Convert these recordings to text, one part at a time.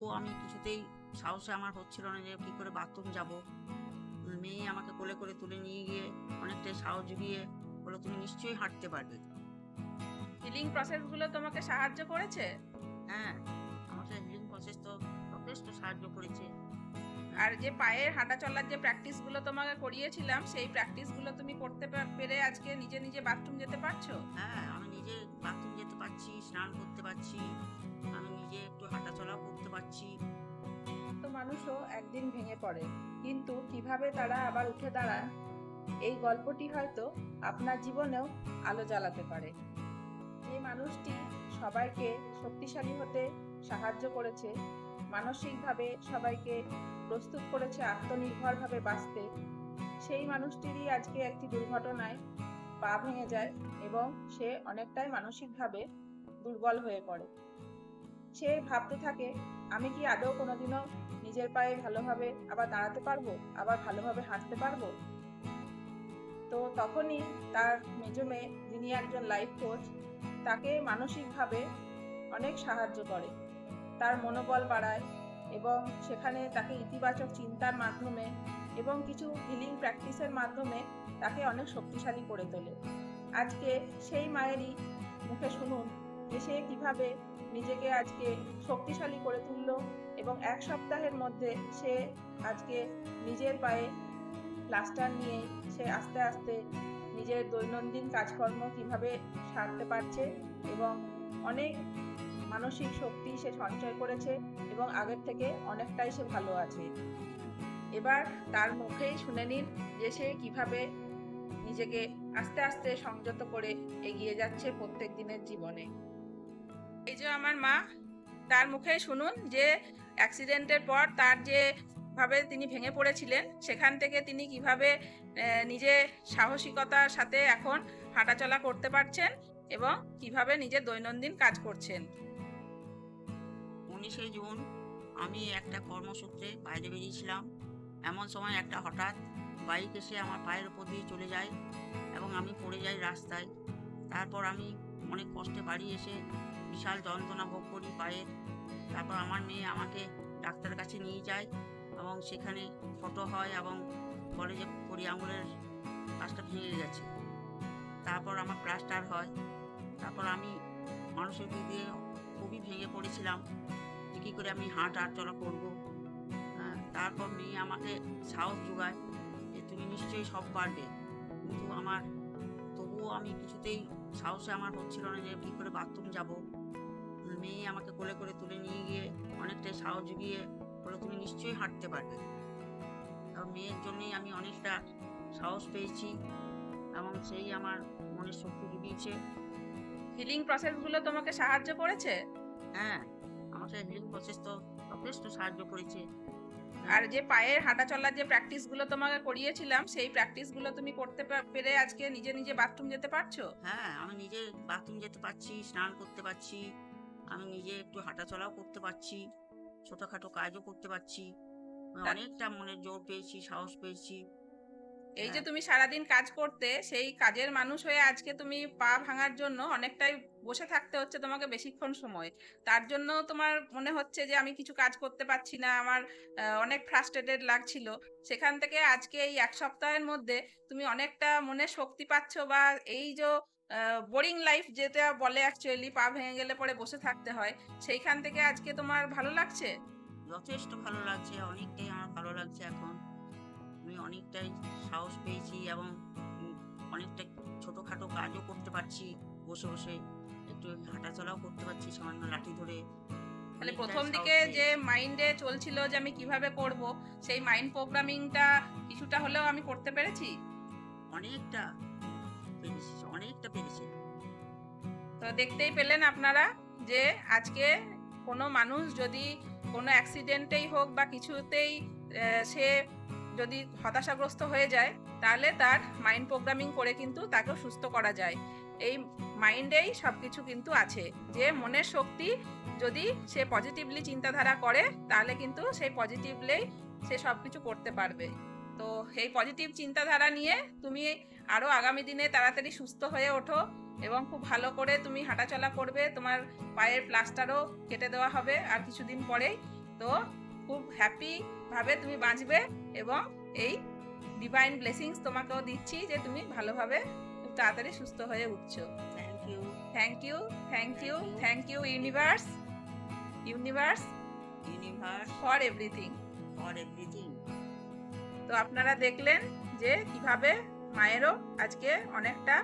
আমি কিছুতেই সাহসে আমার হচ্ছিল না যে কি করে বাথরুম যাব। মেয়ে আমাকে কোলে করে তুলে নিয়ে গিয়ে অনেকটাই সাহস জুগিয়ে বলল, তুমি নিশ্চয়ই হাঁটতে পারবে। হিলিং প্রসেস গুলো তোমাকে সাহায্য করেছে? হ্যাঁ, আমাকে হিলিং প্রসেস তো যথেষ্ট সাহায্য করেছে। আর যে পায়ের হাঁটা চলার যে প্র্যাকটিস গুলো তোমাকে করিয়েছিলাম, সেই প্র্যাকটিস গুলো তুমি করতে পেরে আজকে নিজে নিজে বাথরুম যেতে পারছো? হ্যাঁ, আমি নিজে বাথরুম যেতে পারছি, স্নান করতে পারছি, আমি নিজে একটু হাঁটাচলাও করতে পারছি। তো মানুষও একদিন ভেঙে পড়ে, কিন্তু কিভাবে তারা আবার উঠে দাঁড়ান, এই গল্পটি হয়তো আপনার জীবনেও আলো জ্বালাতে পারে। যে মানুষটি সবাইকে শক্তিশালী হতে সাহায্য করেছে, মানসিকভাবে সবাইকে প্রস্তুত করেছে আত্মনির্ভরভাবে বাঁচতে, সেই মানুষটিরই আজকে একটি দুর্ঘটনায় পা ভেঙে যায় এবং সে অনেকটাই মানসিকভাবে দুর্বল হয়ে পড়ে। সে ভাবতে থাকে, আমি কি আদৌ কোনোদিনও নিজের পায়ে ভালোভাবে আবার দাঁড়াতে পারবো, আবার ভালোভাবে হাঁটতে পারবো? তো তখনই তার মেজো মেয়ে, যিনি একজন লাইফ কোচ, তাকে মানসিকভাবে অনেক সাহায্য করে, তার মনোবল বাড়ায় এবং সেখানে তাকে ইতিবাচক চিন্তার মাধ্যমে এবং কিছু হিলিং প্র্যাকটিসের মাধ্যমে তাকে অনেক শক্তিশালী করে তোলে। আজকে সেই মায়েরই মুখে শুনুন যে সে কিভাবে নিজেকে আজকে শক্তিশালী করে তুলল এবং এক সপ্তাহের মধ্যে সে আজকে নিজের পায়ে প্লাস্টার নিয়ে সে আস্তে আস্তে নিজের দৈনন্দিন কাজকর্ম কিভাবে সারতে পারছে এবং অনেক মানসিক শক্তি সে সঞ্চয় করেছে এবং আগের থেকে অনেকটাই সে ভালো আছে। এবার তার মুখেই শুনে নিন যে সে কিভাবে নিজেকে আস্তে আস্তে সংযত করে এগিয়ে যাচ্ছে প্রত্যেক দিনের জীবনে। এই যে আমার মা, তার মুখেই শুনুন যে অ্যাক্সিডেন্টের পর তার যে ভাবে তিনি ভেঙে পড়েছিলেন, সেখান থেকে তিনি কিভাবে নিজে সাহসিকতার সাথে এখন হাঁটাচলা করতে পারছেন এবং কিভাবে নিজের দৈনন্দিন কাজ করছেন। 19শে জুন আমি একটা কর্মসূত্রে বাইরে বেরিয়েছিলাম। এমন সময় একটা হঠাৎ বাইক এসে আমার পায়ের উপর দিয়ে চলে যায় এবং আমি পড়ে যাই রাস্তায়। তারপর আমি অনেক কষ্টে বাড়ি এসে বিশাল যন্ত্রণা ভোগ করি পায়ের। তারপর আমার মেয়ে আমাকে ডাক্তারের কাছে নিয়ে যায় এবং সেখানে ফটো হয় এবং বলে যে কড়ি আঙুলের কাজটা ভেঙে গেছে। তারপর আমার প্লাস্টার হয়। তারপর আমি মানসিক দিক দিয়ে খুবই ভেঙে পড়েছিলাম যে কী করে আমি হাঁটা করবো। তারপর মেয়ে আমাকে সাহস যোগায় যে তুমি নিশ্চয়ই সব পারবে। কিন্তু তবুও আমি কিছুতেই সাহসে আমার হচ্ছিল না যে কী করে বাথরুম যাব। মেয়ে আমাকে কোলে করে তুলে নিয়ে গিয়ে অনেকটাই সাহস জুগিয়ে বলল, তুমি নিশ্চয়ই হাঁটতে পারবে। এবং মেয়ের জন্যেই আমি অনেকটা সাহস পেয়েছি এবং সেই আমার মনের শক্তি জুগিয়েছে। হিলিং প্রসেসগুলো তোমাকে সাহায্য করেছে? হ্যাঁ, আমাকে হিলিং প্রসেস তো যথেষ্ট সাহায্য করেছে। আর যে পায়ের হাঁটা চলার যে প্র্যাকটিস গুলো তোমাকে করিয়েছিলাম, সেই প্র্যাকটিস গুলো তুমি করতে পেরে আজকে নিজে নিজে বাথরুম যেতে পারছো? হ্যাঁ, আমি নিজে বাথরুম যেতে পারছি, স্নান করতে পারছি, আমি নিজে একটু হাঁটাচলাও করতে পারছি, ছোটখাটো কাজও করতে পারছি। তা- অনেকটা মনের জোর পেয়েছি, সাহস পেয়েছি। এই যে হ্যাঁ, তুমি সারাদিন কাজ করতে, সেই কাজের মানুষ হয়ে আজকে তুমি পা ভাঙার জন্য অনেকটাই বসে থাকতে হচ্ছে তোমাকে বেশিক্ষণ সময়। তার জন্য তোমার মনে হচ্ছে যে আমি কিছু কাজ করতে পারছি না, আমার অনেক ফ্রাস্ট্রেটেড লাগছিল। সেখান থেকে আজকে এই এক সপ্তাহের মধ্যে তুমি অনেকটা মনে শক্তি পাচ্ছ, বা এই যে বোরিং লাইফ যেটা বলে, অ্যাকচুয়ালি পা ভেঙে গেলে পরে বসে থাকতে হয়, সেইখান থেকে আজকে তোমার ভালো লাগছে? যথেষ্ট ভালো লাগছে, অনেকটাই আমার ভালো লাগছে এখন। আমি অনেকটাই সাহস পেয়েছি এবং উম অনেকটা ছোটখাটো কাজও করতে পারছি বসে, বসে। একটু হাঁটাচলাও করতে পারছি সামান্য লাঠি ধরে। তাহলে অনেকটাই প্রথম সাহস দিকে যে পেয়েছি। মাইন্ডে চলছিল যে আমি কিভাবে করব, সেই মাইন্ড প্রোগ্রামিংটা কিছুটা হলেও আমি করতে পেরেছি। অনেকটা পেরেছি, অনেকটা পেরেছি। তো দেখতেই পেলেন আপনারা যে আজকে কোনো মানুষ যদি কোনো অ্যাক্সিডেন্টেই হোক বা কিছুতেই সে যদি হতাশাগ্রস্ত হয়ে যায়, তাহলে তার মাইন্ড প্রোগ্রামিং করে কিন্তু তাকেও সুস্থ করা যায়। এই মাইন্ডেই সব কিছু কিন্তু আছে, যে মনের শক্তি যদি সে পজিটিভলি চিন্তাধারা করে, তাহলে কিন্তু সেই পজিটিভলি সে সব কিছু করতে পারবে। তো এই পজিটিভ চিন্তাধারা নিয়ে তুমি আরও আগামী দিনে তাড়াতাড়ি সুস্থ হয়ে ওঠো এবং খুব ভালো করে তুমি হাঁটাচলা করবে। তোমার পায়ের প্লাস্টারও কেটে দেওয়া হবে আর কিছুদিন পরেই। তো খুব হ্যাপি ভাবে তুমি বাঁচবে এবং এই ডিভাইন ব্লেসিংস তোমাকেও দিচ্ছি যে তুমি ভালোভাবে খুব তাড়াতাড়ি সুস্থ হয়ে উঠছো। Thank you. Thank you, thank you, thank you universe, universe universe for everything. For everything. তো আপনারা দেখলেন যে কিভাবে মায়েরও আজকে অনেকটা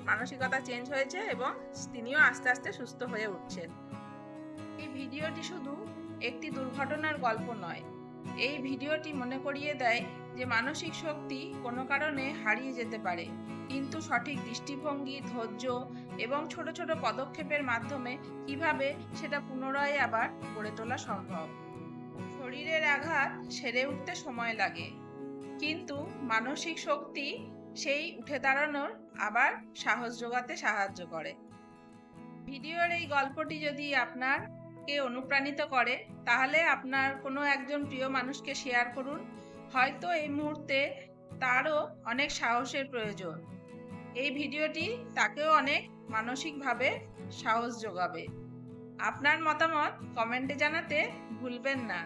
মানসিকতা চেঞ্জ হয়েছে এবং তিনিও আস্তে আস্তে সুস্থ হয়ে উঠছেন। এই ভিডিওটি শুধু একটি দুর্ঘটনার গল্প নয়, এই ভিডিওটি মনে করিয়ে দেয় যে মানসিক শক্তি কোনো কারণে হারিয়ে যেতে পারে, কিন্তু সঠিক দৃষ্টিভঙ্গি, ধৈর্য এবং ছোট ছোট পদক্ষেপের মাধ্যমে কিভাবে সেটা পুনরায় আবার গড়ে তোলা সম্ভব। শরীরের আঘাত সেরে উঠতে সময় লাগে, কিন্তু মানসিক শক্তি সেই উঠে দাঁড়ানোর আবার সাহস জোগাতে সাহায্য করে। ভিডিওর এই গল্পটি যদি আপনাকে অনুপ্রাণিত করে তাহলে আপনার কোনো একজন প্রিয় মানুষকে শেয়ার করুন। হয়তো এই মুহূর্তে তারও অনেক সাহসের প্রয়োজন। এই ভিডিওটি তাকেও অনেক মানসিকভাবে সাহস যোগাবে। আপনার মতামত কমেন্টে জানাতে ভুলবেন না।